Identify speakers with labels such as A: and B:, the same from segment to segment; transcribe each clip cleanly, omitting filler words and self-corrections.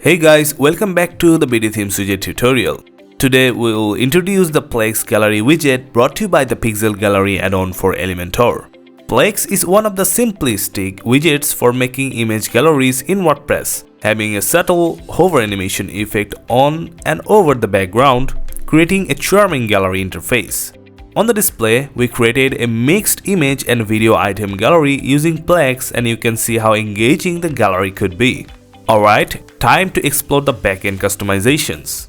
A: Hey guys, welcome back to the BdThemes widget tutorial. Today we will introduce the Plex gallery widget brought to you by the Pixel Gallery add-on for Elementor. Plex is one of the simplistic widgets for making image galleries in WordPress, having a subtle hover animation effect on and over the background, creating a charming gallery interface. On the display, we created a mixed image and video item gallery using Plex, and you can see how engaging the gallery could be. Alright, time to explore the backend customizations.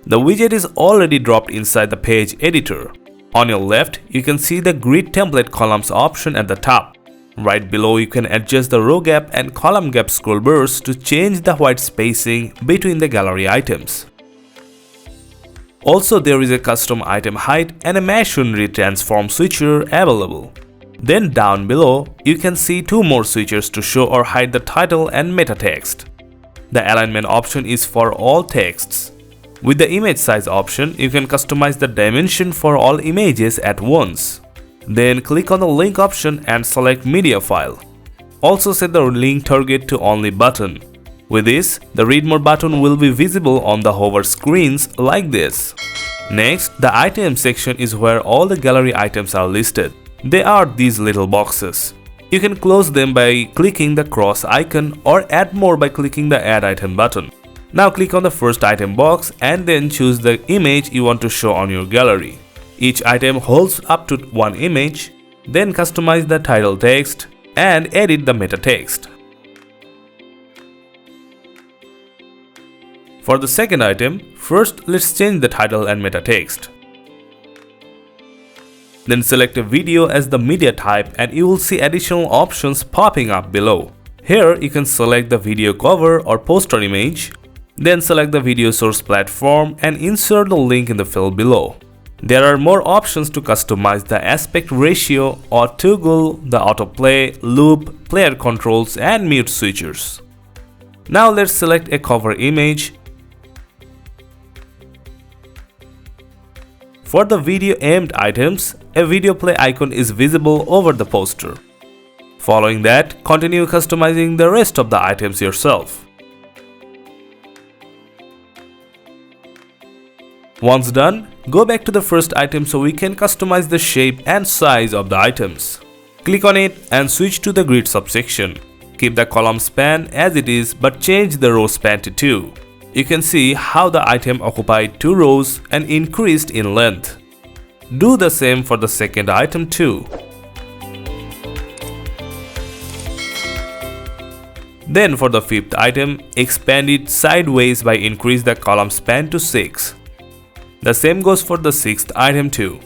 A: The widget is already dropped inside the page editor. On your left, you can see the grid template columns option at the top. Right below, you can adjust the row gap and column gap scroll bars to change the white spacing between the gallery items. Also, there is a custom item height and a masonry transform switcher available. Then down below, you can see two more switchers to show or hide the title and meta text. The alignment option is for all texts. With the image size option, you can customize the dimension for all images at once. Then click on the link option and select media file. Also set the link target to only button. With this, the read more button will be visible on the hover screens like this. Next, the item section is where all the gallery items are listed. They are these little boxes. You can close them by clicking the cross icon or add more by clicking the add item button. Now click on the first item box and then choose the image you want to show on your gallery. Each item holds up to one image. Then customize the title text and edit the meta text. For the second item, first let's change the title and meta text. Then select a video as the media type and you will see additional options popping up below. Here you can select the video cover or poster image. Then select the video source platform and insert the link in the field below. There are more options to customize the aspect ratio or toggle the autoplay, loop, player controls and mute switchers. Now let's select a cover image. For the video aimed items, a video play icon is visible over the poster. Following that, continue customizing the rest of the items yourself. Once done, go back to the first item so we can customize the shape and size of the items. Click on it and switch to the grid subsection. Keep the column span as it is but change the row span to 2. You can see how the item occupied 2 rows and increased in length. Do the same for the second item too. Then for the fifth item, expand it sideways by increase the column span to 6. The same goes for the sixth item too.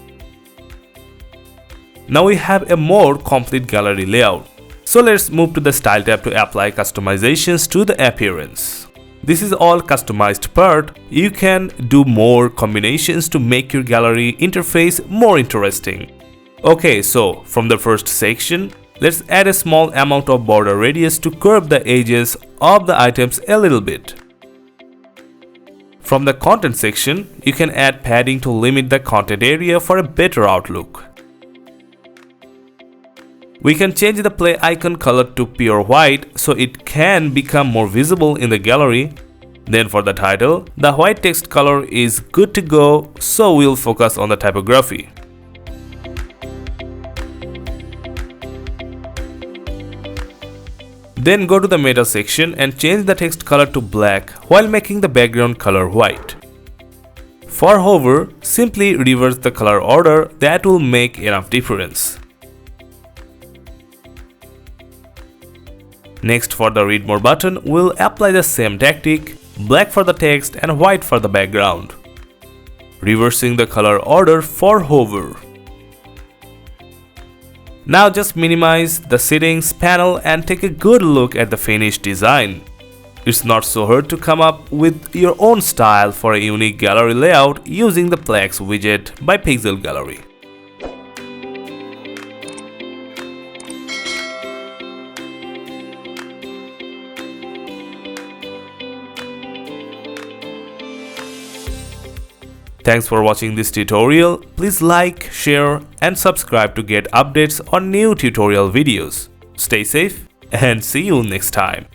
A: Now we have a more complete gallery layout. So let's move to the Style tab to apply customizations to the appearance. This is all customized part. You can do more combinations to make your gallery interface more interesting. Okay, so from the first section, let's add a small amount of border radius to curve the edges of the items a little bit. From the content section, you can add padding to limit the content area for a better outlook. We can change the play icon color to pure white so it can become more visible in the gallery. Then for the title, the white text color is good to go, so we'll focus on the typography. Then go to the meta section and change the text color to black while making the background color white. For hover, simply reverse the color order. That will make enough difference. Next, for the read more button, we'll apply the same tactic, black for the text and white for the background. Reversing the color order for hover. Now just minimize the settings panel and take a good look at the finished design. It's not so hard to come up with your own style for a unique gallery layout using the Plex widget by Pixel Gallery. Thanks for watching this tutorial. Please like, share and subscribe to get updates on new tutorial videos. Stay safe and see you next time.